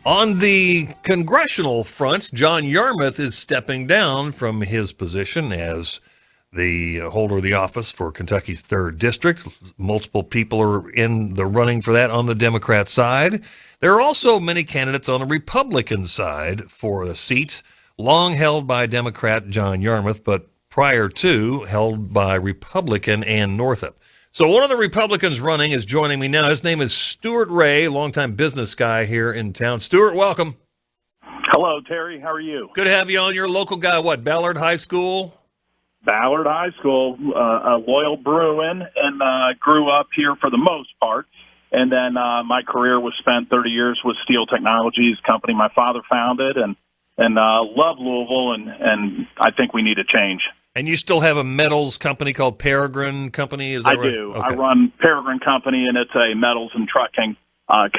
On the congressional front, John Yarmuth is stepping down from his position as the holder of the office for Kentucky's 3rd District. Multiple people are in the running for that on the Democrat side. There are also many candidates on the Republican side for a seat long held by Democrat John Yarmuth, but prior to held by Republican Ann Northup. So one of the Republicans running is joining me now. His name is Stuart Ray, longtime business guy here in town. Stuart, welcome. Hello, Terry. How are you? Good to have you on. You're a local guy. What, Ballard High School? Ballard High School, a loyal Bruin, and grew up here for the most part. And then my career was spent 30 years with Steel Technologies, company my father founded, and love Louisville, and I think we need a change. And you still have a metals company called Peregrine Company? Is that right? I do. Okay. I run Peregrine Company, and it's a metals and trucking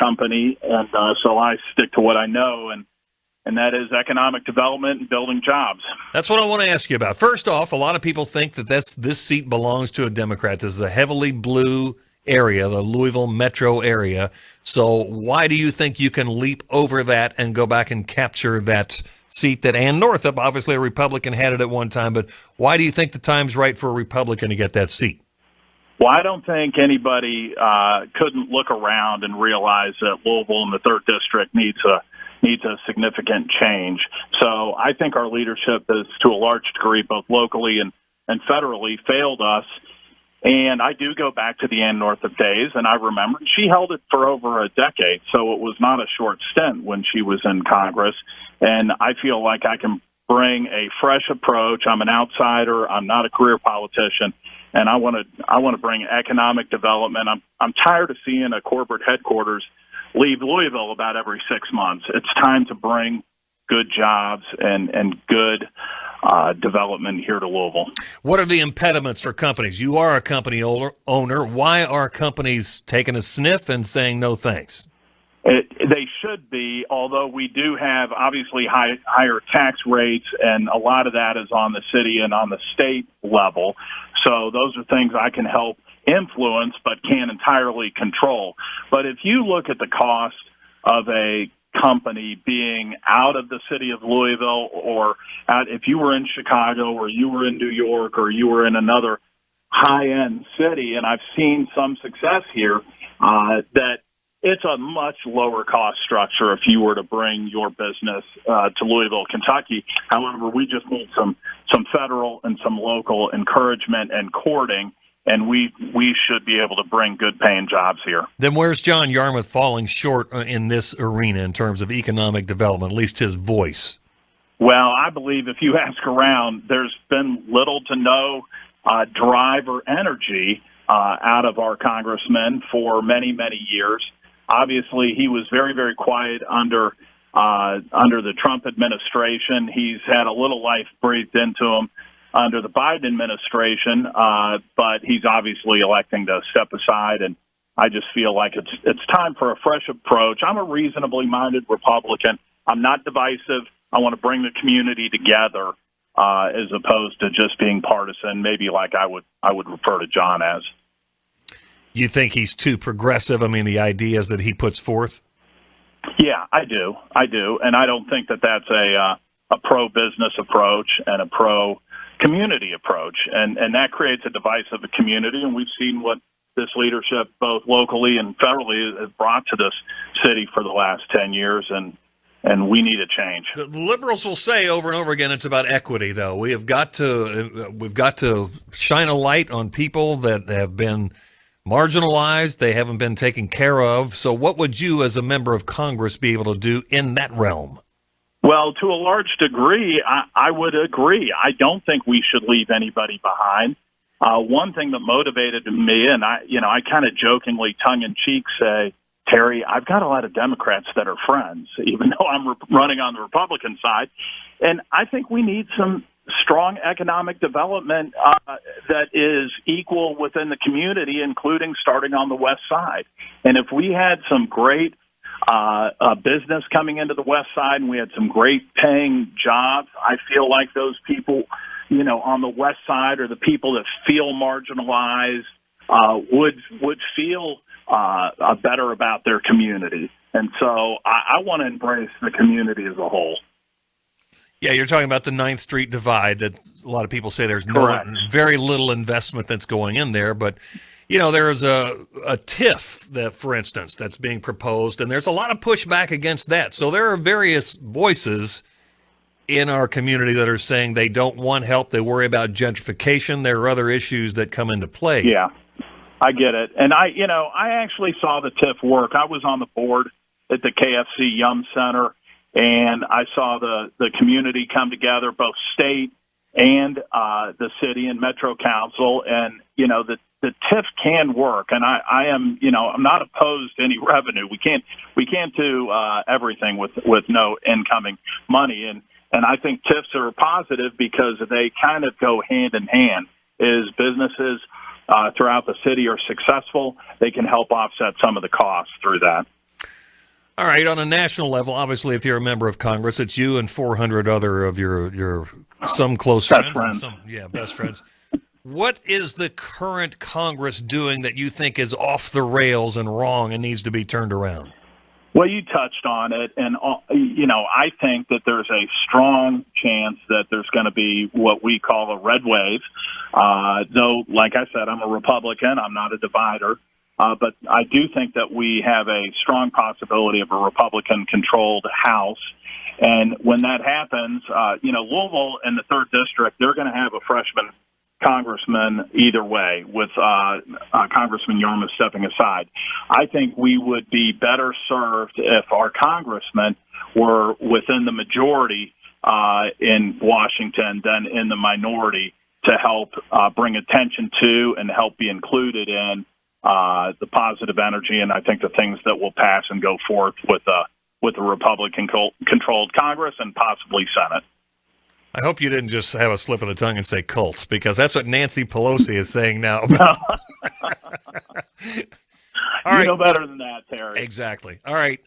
company, and so I stick to what I know, and that is economic development and building jobs. That's what I want to ask you about. First off, a lot of people think that this seat belongs to a Democrat. This is a heavily blue area, the Louisville metro area. So why do you think you can leap over that and go back and capture that seat that Ann Northup, obviously a Republican, had it at one time, but why do you think the time's right for a Republican to get that seat? Well, I don't think anybody couldn't look around and realize that Louisville in the 3rd District needs a significant change. So I think our leadership has, to a large degree, both locally and federally, failed us. And I do go back to the Ann Northup days, and I remember she held it for over a decade, so it was not a short stint when she was in Congress. And I feel like I can bring a fresh approach. I'm an outsider. I'm not a career politician, and I want to bring economic development. I'm tired of seeing a corporate headquarters leave Louisville about every 6 months. It's time to bring good jobs and good development here to Louisville. What are the impediments for companies? You are a company owner. Why are companies taking a sniff and saying no thanks? They should be, although we do have obviously higher tax rates, and a lot of that is on the city and on the state level. So those are things I can help influence but can't entirely control. But if you look at the cost of a company being out of the city of Louisville, or if you were in Chicago or you were in New York or you were in another high-end city, and I've seen some success here, that it's a much lower cost structure if you were to bring your business to Louisville, Kentucky. However, we just need some federal and some local encouragement and courting, and we should be able to bring good paying jobs here. Then where's John Yarmuth falling short in this arena in terms of economic development, at least his voice? Well, I believe if you ask around, there's been little to no drive or energy out of our congressman for many, many years. Obviously, he was very, very quiet under the Trump administration. He's had a little life breathed into him under the Biden administration, but he's obviously electing to step aside, and I just feel like it's time for a fresh approach. I'm a reasonably minded Republican. I'm not divisive. I want to bring the community together as opposed to just being partisan, maybe like I would refer to John as. You think he's too progressive? I mean, the ideas that he puts forth? Yeah, I do. And I don't think that that's a pro-business approach and a pro-community approach. And that creates a divisive community, and we've seen what this leadership, both locally and federally, has brought to this city for the last 10 years, and we need a change. The liberals will say over and over again it's about equity, though. We've got to shine a light on people that have been marginalized, they haven't been taken care of. So what would you as a member of Congress be able to do in that realm? Well, to a large degree, I would agree. I don't think we should leave anybody behind. One thing that motivated me, and I kind of jokingly, tongue-in-cheek say, Terry, I've got a lot of Democrats that are friends, even though I'm running on the Republican side. And I think we need some strong economic development that is equal within the community, including starting on the west side. And if we had some great business coming into the west side and we had some great paying jobs, I feel like those people, on the west side, or the people that feel marginalized, would feel better about their community. And so I want to embrace the community as a whole. Yeah, you're talking about the 9th Street divide. That a lot of people say there's very little investment that's going in there. But, there is a TIF, that, for instance, that's being proposed, and there's a lot of pushback against that. So there are various voices in our community that are saying they don't want help. They worry about gentrification. There are other issues that come into play. Yeah, I get it. And I actually saw the TIF work. I was on the board at the KFC Yum Center, and I saw the community come together, both state and the city and Metro Council, and the TIF can work. And I am I'm not opposed to any revenue. We can't do everything with no incoming money, and I think TIFs are positive because they kind of go hand in hand. As businesses throughout the city are successful, they can help offset some of the costs through that. All right, on a national level, obviously, if you're a member of Congress, it's you and 400 other of your some close friends. Best friends. What is the current Congress doing that you think is off the rails and wrong and needs to be turned around? Well, you touched on it, and I think that there's a strong chance that there's going to be what we call a red wave. Though, like I said, I'm a Republican. I'm not a divider. But I do think that we have a strong possibility of a Republican-controlled House. And when that happens, Louisville and the 3rd District, they're going to have a freshman congressman either way, with Congressman Yarmuth stepping aside. I think we would be better served if our congressmen were within the majority in Washington than in the minority to help bring attention to and help be included in the positive energy, and I think the things that will pass and go forth with a Republican-controlled Congress and possibly Senate. I hope you didn't just have a slip of the tongue and say cult, because that's what Nancy Pelosi is saying now. All right. You know better than that, Terry. Exactly. All right.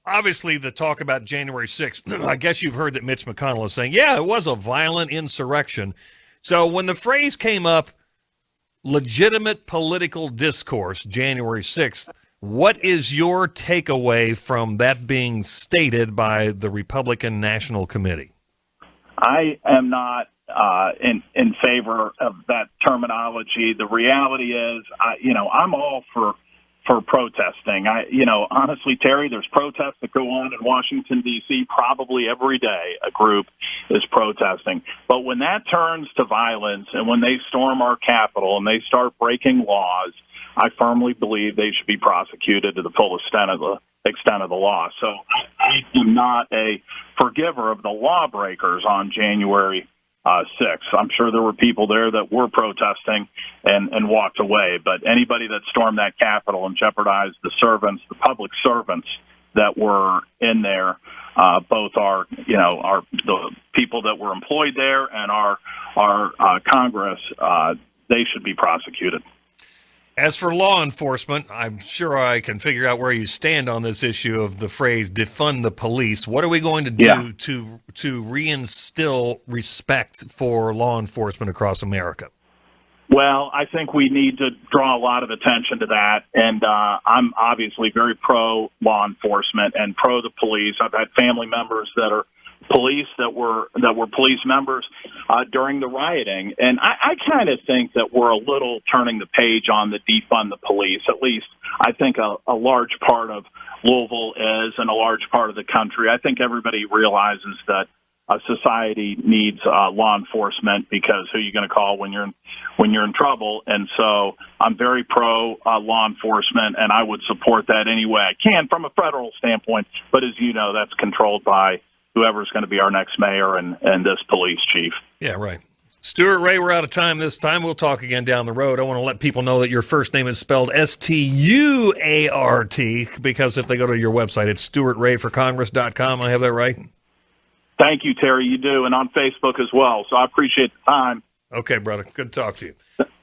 Obviously, the talk about January 6th, I guess you've heard that Mitch McConnell is saying, yeah, it was a violent insurrection. So when the phrase came up, legitimate political discourse, January 6th, what is your takeaway from that being stated by the Republican National Committee? I am not in favor of that terminology. The reality is, I'm all for protesting. Honestly, Terry, there's protests that go on in Washington, D.C. probably every day. A group is protesting. But when that turns to violence and when they storm our Capitol and they start breaking laws, I firmly believe they should be prosecuted to the full extent of the law. So I am not a forgiver of the lawbreakers on January 6th. I'm sure there were people there that were protesting and walked away, but anybody that stormed that Capitol and jeopardized the public servants that were in there, both the people that were employed there and our Congress, they should be prosecuted. As for law enforcement, I'm sure I can figure out where you stand on this issue of the phrase defund the police. What are we going to do to reinstill respect for law enforcement across America? Well, I think we need to draw a lot of attention to that, and I'm obviously very pro law enforcement and pro the police. I've had family members that are police that were police members during the rioting, and I kind of think that we're a little turning the page on the defund the police. At least I think a large part of Louisville is, and a large part of the country. I think everybody realizes that society needs law enforcement, because who are you going to call when you're in trouble? And so I'm very pro law enforcement, and I would support that any way I can from a federal standpoint. But as you know, that's controlled by whoever's going to be our next mayor and this police chief. Yeah, right. Stuart Ray, we're out of time this time. We'll talk again down the road. I want to let people know that your first name is spelled Stuart, because if they go to your website, it's StuartRayForCongress.com. I have that right? Thank you, Terry. You do, and on Facebook as well. So I appreciate the time. Okay, brother. Good to talk to you.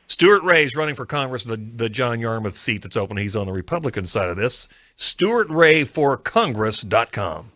Stuart Ray is running for Congress, the John Yarmuth seat that's open. He's on the Republican side of this. StuartRayForCongress.com.